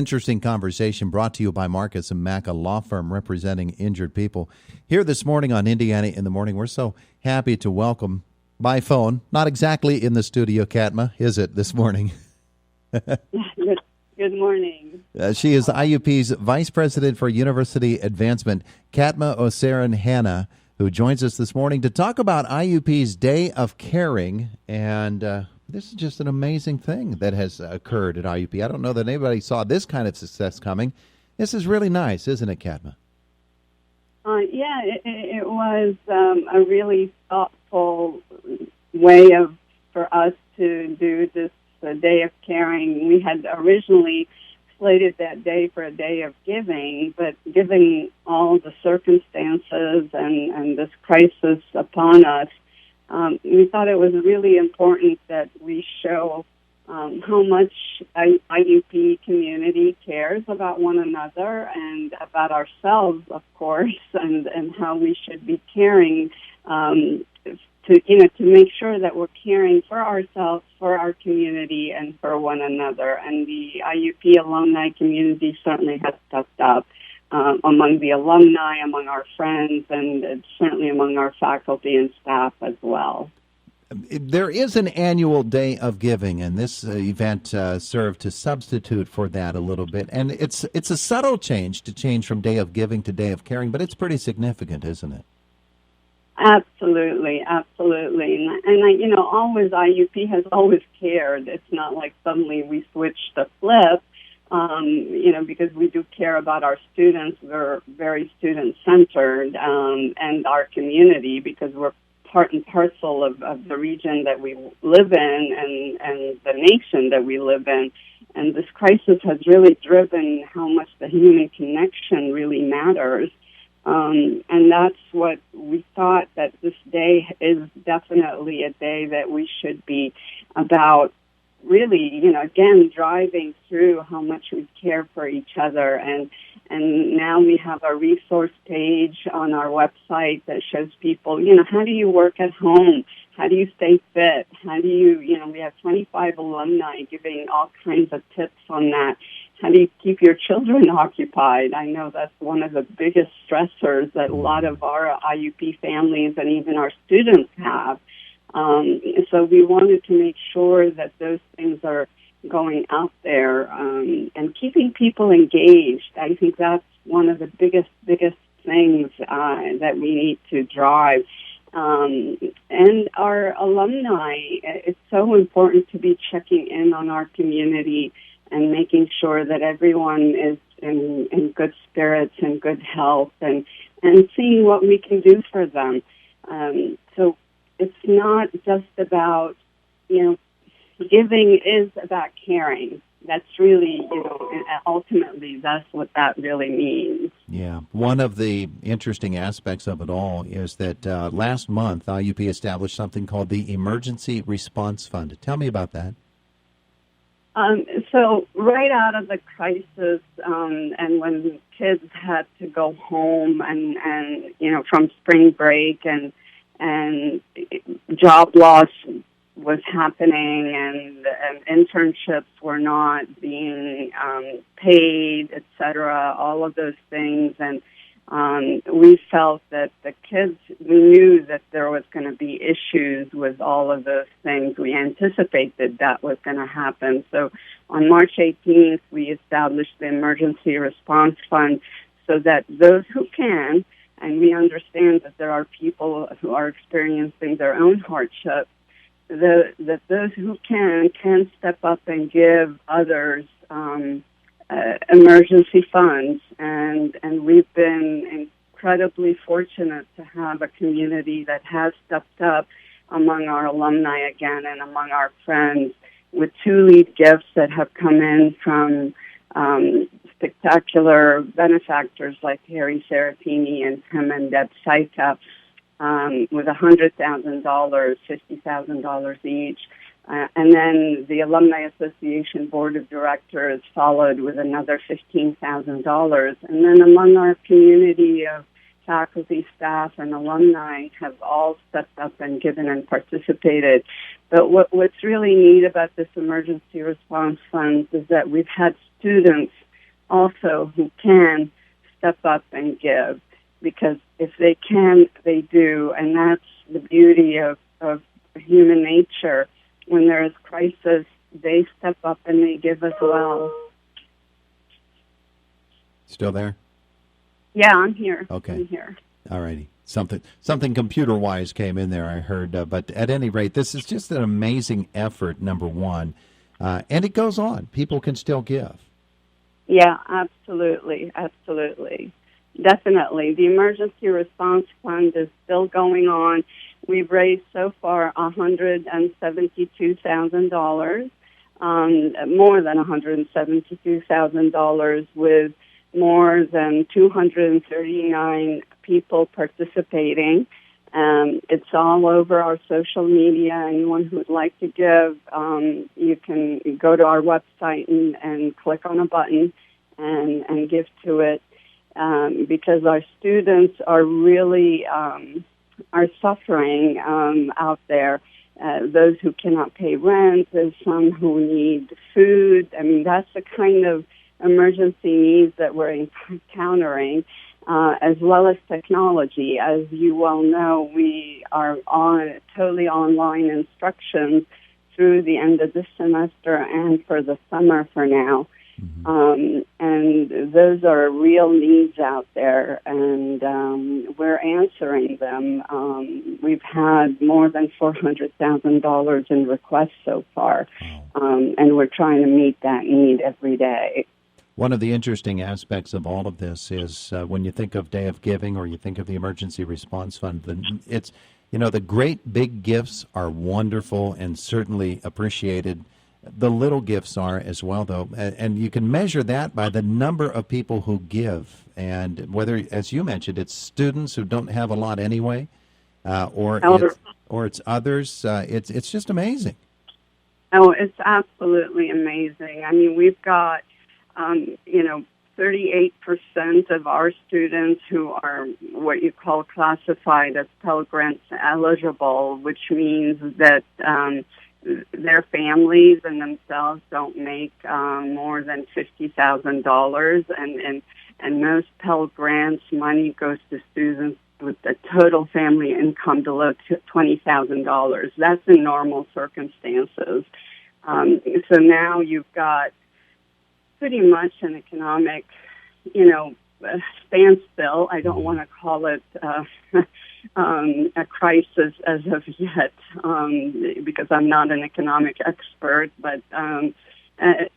Interesting conversation brought to you by Marcus and Mack, a law firm representing injured people. Here this morning on Indiana in the Morning, we're so happy to welcome by phone, not exactly in the studio, Katmeh, is it, this morning? Good morning. She is IUP's Vice President for University Advancement, Katmeh Osseiran-Hanna, who joins us this morning to talk about IUP's Day of Caring. And this is just an amazing thing that has occurred at IUP. I don't know that anybody saw this kind of success coming. This is really nice, isn't it, Katmeh? It was a really thoughtful way for us to do this Day of Caring. We had originally slated that day for a day of giving, but given all the circumstances and this crisis upon us, we thought it was really important that we show how much IUP community cares about one another and about ourselves, of course, and how we should be caring to make sure that we're caring for ourselves, for our community, and for one another. And the IUP alumni community certainly has stepped up among the alumni, among our friends, and certainly among our faculty and staff as well. There is an annual Day of Giving, and this event served to substitute for that a little bit. And it's a subtle change to change from Day of Giving to Day of Caring, but it's pretty significant, isn't it? Absolutely. And always IUP has always cared. It's not like suddenly we switched the flip, because we do care about our students. We're very student-centered, and our community, because we're part and parcel of the region that we live in and the nation that we live in. And this crisis has really driven how much the human connection really matters. And that's what we thought, that this day is definitely a day that we should be about really, again, driving through how much we care for each other. And now we have a resource page on our website that shows people, how do you work at home? How do you stay fit? How do you, we have 25 alumni giving all kinds of tips on that. How do you keep your children occupied? I know that's one of the biggest stressors that a lot of our IUP families and even our students have. So we wanted to make sure that those things are going out there and keeping people engaged. I think that's one of the biggest things that we need to drive. And our alumni, it's so important to be checking in on our community and making sure that everyone is in good spirits and good health and seeing what we can do for them. So it's not just about, giving is about caring. That's really, ultimately that's what that really means. Yeah. One of the interesting aspects of it all is that last month IUP established something called the Emergency Response Fund. Tell me about that. So right out of the crisis, and when kids had to go home and from spring break and job loss was happening and internships were not being paid, et cetera, all of those things. And we felt that the kids, we knew that there was going to be issues with all of those things. We anticipated that was going to happen. So on March 18th, we established the Emergency Response Fund so that those who can, and we understand that there are people who are experiencing their own hardship, that those who can step up and give others emergency funds, and we've been incredibly fortunate to have a community that has stepped up among our alumni again and among our friends with 2 lead gifts that have come in from spectacular benefactors like Harry Serafini and Tim and Deb Saika, with $100,000, $50,000 each. And then the Alumni Association Board of Directors followed with another $15,000. And then among our community of faculty, staff, and alumni have all stepped up and given and participated. But what's really neat about this emergency response fund is that we've had students also who can step up and give, because if they can, they do, and that's the beauty of human nature. When there is crisis, they step up and they give as well. Still there? Yeah, I'm here. Okay. I'm here. All righty. Something computer-wise came in there, I heard. But at any rate, this is just an amazing effort, number one. And it goes on. People can still give. Yeah, absolutely. Absolutely. Definitely. The Emergency Response Fund is still going on. We've raised so far $172,000, more than $172,000, with more than 239 people participating. It's all over our social media. Anyone who would like to give, you can go to our website and click on a button and give to it, because our students are really are suffering out there. Those who cannot pay rent, there's some who need food. I mean, that's the kind of emergency needs that we're encountering, as well as technology. As you well know, we are on totally online instructions through the end of this semester and for the summer for now. And those are real needs out there, and we're answering them. We've had more than $400,000 in requests so far, and we're trying to meet that need every day. One of the interesting aspects of all of this is when you think of Day of Giving or you think of the Emergency Response Fund, it's, the great big gifts are wonderful and certainly appreciated. The little gifts are as well, though, and you can measure that by the number of people who give, and whether, as you mentioned, it's students who don't have a lot anyway, or it's others. It's just amazing. Oh, it's absolutely amazing. I mean, we've got 38% of our students who are what you call classified as Pell Grant eligible, which means that their families and themselves don't make more than $50,000, and most Pell Grants money goes to students with a total family income below $20,000. That's in normal circumstances. So now you've got pretty much an economic, standstill. I don't want to call it a crisis as of yet, because I'm not an economic expert, but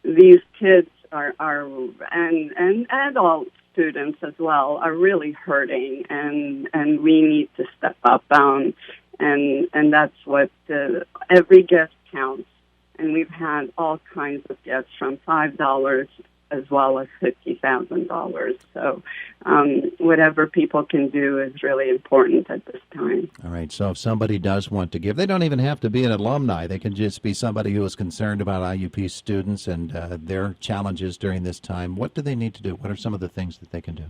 these kids are and adult students as well are really hurting, and we need to step up, and that's what every gift counts. And we've had all kinds of gifts from $5 as well as $50,000. So whatever people can do is really important at this time. All right. So if somebody does want to give, they don't even have to be an alumni. They can just be somebody who is concerned about IUP students and their challenges during this time. What do they need to do? What are some of the things that they can do?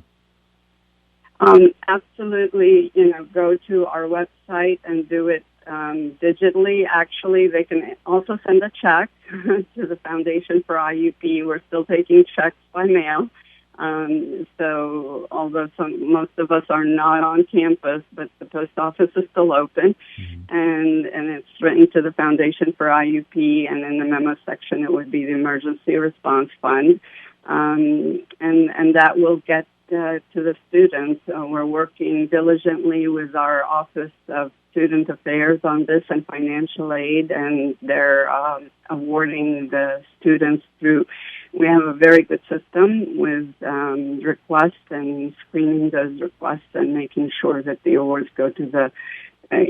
Absolutely. Go to our website and do it digitally. Actually, they can also send a check to the Foundation for IUP. We're still taking checks by mail. So although most of us are not on campus, but the post office is still open, and it's written to the Foundation for IUP, and in the memo section it would be the Emergency Response Fund, and that will get to the students. We're working diligently with our Office of Student Affairs on this and financial aid, and they're awarding the students through. We have a very good system with requests and screening those requests and making sure that the awards go to the,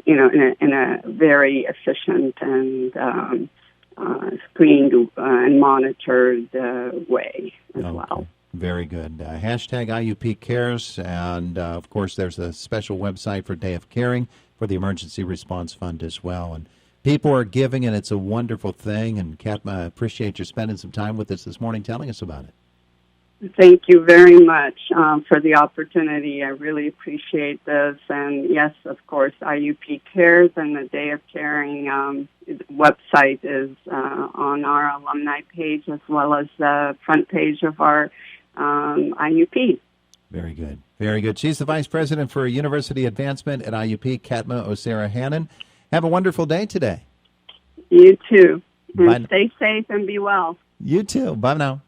in a very efficient and screened and monitored way as well. Very good. Hashtag IUP Cares, and of course there's a special website for Day of Caring for the Emergency Response Fund as well. And people are giving, and it's a wonderful thing. And Katmeh, I appreciate you spending some time with us this morning telling us about it. Thank you very much for the opportunity. I really appreciate this. And yes, of course, IUP Cares and the Day of Caring website is on our alumni page, as well as the front page of our IUP. Very good. Very good. She's the Vice President for University Advancement at IUP, Katmeh Osseiran-Hanna. Have a wonderful day today. You too. Bye. And stay safe and be well. You too. Bye now.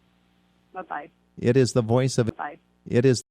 Bye-bye. It is the voice of... Bye. It is